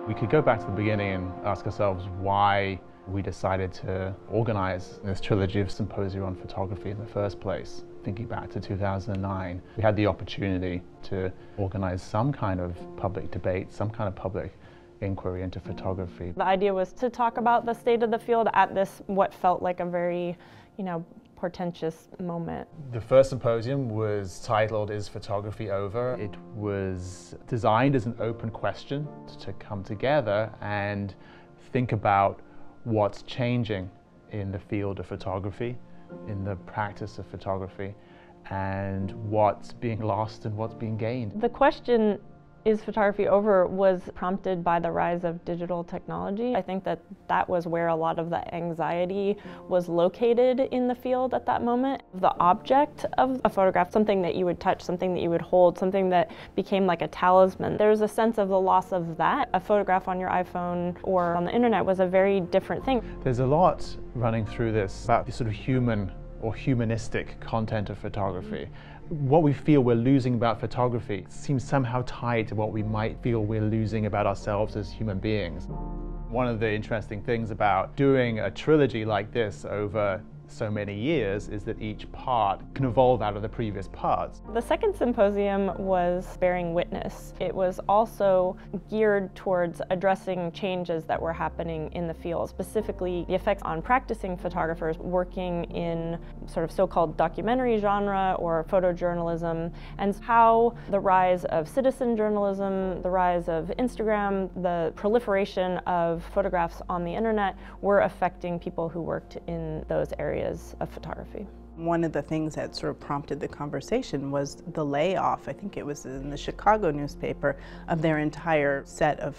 We could go back to the beginning and ask ourselves why we decided to organize this trilogy of symposia on photography in the first place. Thinking back to 2009, we had the opportunity to organize some kind of public debate, some kind of public inquiry into photography. The idea was to talk about the state of the field at this, what felt like a very, portentous moment. The first symposium was titled, "Is Photography Over?" It was designed as an open question to come together and think about what's changing in the field of photography, in the practice of photography, and what's being lost and what's being gained. The question, "Is photography over?" was prompted by the rise of digital technology. I think that was where a lot of the anxiety was located in the field at that moment. The object of a photograph, something that you would touch, something that you would hold, something that became like a talisman. There's a sense of the loss of that. A photograph on your iPhone or on the internet was a very different thing. There's a lot running through this about the sort of human or humanistic content of photography. What we feel we're losing about photography seems somehow tied to what we might feel we're losing about ourselves as human beings. One of the interesting things about doing a trilogy like this over so many years is that each part can evolve out of the previous parts. The second symposium was Bearing Witness. It was also geared towards addressing changes that were happening in the field, specifically the effects on practicing photographers working in sort of so-called documentary genre or photojournalism, and how the rise of citizen journalism, the rise of Instagram, the proliferation of photographs on the internet were affecting people who worked in those areas of photography. One of the things that sort of prompted the conversation was the layoff, I think it was in the Chicago newspaper, of their entire set of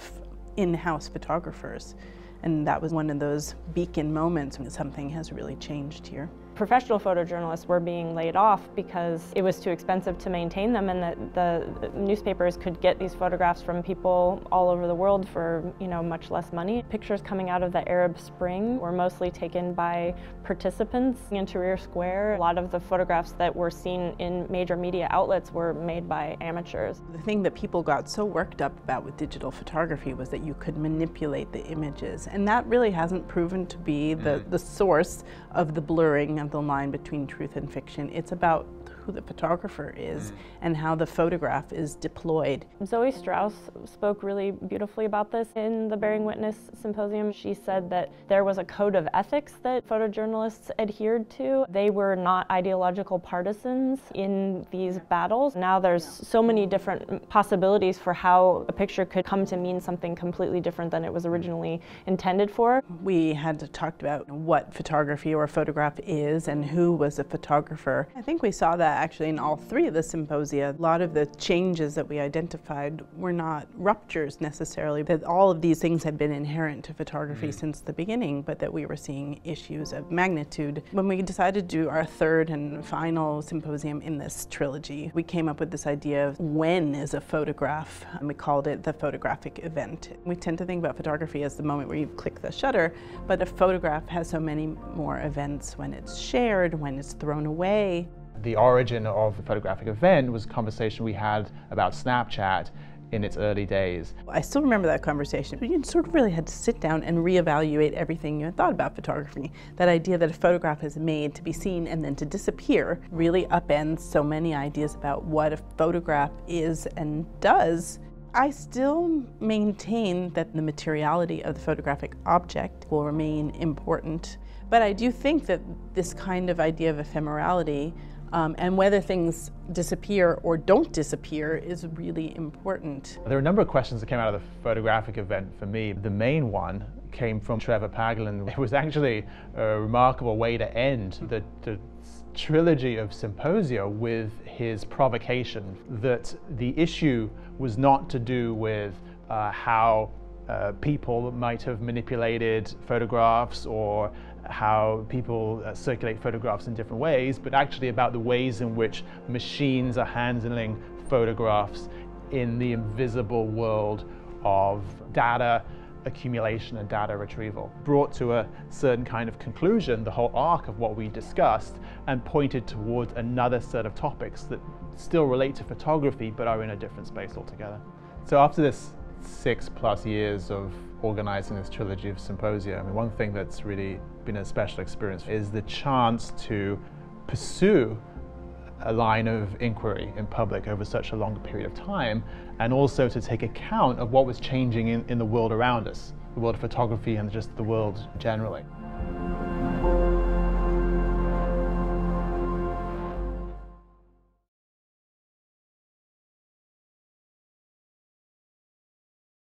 in-house photographers. And that was one of those beacon moments when something has really changed here. Professional photojournalists were being laid off because it was too expensive to maintain them, and that the newspapers could get these photographs from people all over the world for much less money. Pictures coming out of the Arab Spring were mostly taken by participants in Tahrir Square. A lot of the photographs that were seen in major media outlets were made by amateurs. The thing that people got so worked up about with digital photography was that you could manipulate the images, and that really hasn't proven to be the source of the blurring of the line between truth and fiction. It's about who the photographer is and how the photograph is deployed. Zoe Strauss spoke really beautifully about this in the Bearing Witness Symposium. She said that there was a code of ethics that photojournalists adhered to. They were not ideological partisans in these battles. Now there's so many different possibilities for how a picture could come to mean something completely different than it was originally intended for. We had talked about what photography or photograph is and who was a photographer. I think we saw that actually in all three of the symposia. A lot of the changes that we identified were not ruptures necessarily, that all of these things had been inherent to photography since the beginning, but that we were seeing issues of magnitude. When we decided to do our third and final symposium in this trilogy, we came up with this idea of when is a photograph, and we called it the photographic event. We tend to think about photography as the moment where you click the shutter, but a photograph has so many more events: when it's shared, when it's thrown away. The origin of the photographic event was a conversation we had about Snapchat in its early days. I still remember that conversation. You sort of really had to sit down and reevaluate everything you had thought about photography. That idea that a photograph is made to be seen and then to disappear really upends so many ideas about what a photograph is and does. I still maintain that the materiality of the photographic object will remain important, but I do think that this kind of idea of ephemerality and whether things disappear or don't disappear is really important. There are a number of questions that came out of the photographic event for me. The main one came from Trevor Paglen. It was actually a remarkable way to end the trilogy of symposia with his provocation that the issue was not to do with how people might have manipulated photographs or how people circulate photographs in different ways, but actually about the ways in which machines are handling photographs in the invisible world of data accumulation and data retrieval. Brought to a certain kind of conclusion the whole arc of what we discussed and pointed towards another set of topics that still relate to photography but are in a different space altogether. So after this 6+ years of organizing this trilogy of symposia, I mean, one thing that's really been a special experience is the chance to pursue a line of inquiry in public over such a long period of time, and also to take account of what was changing in the world around us, the world of photography and just the world generally.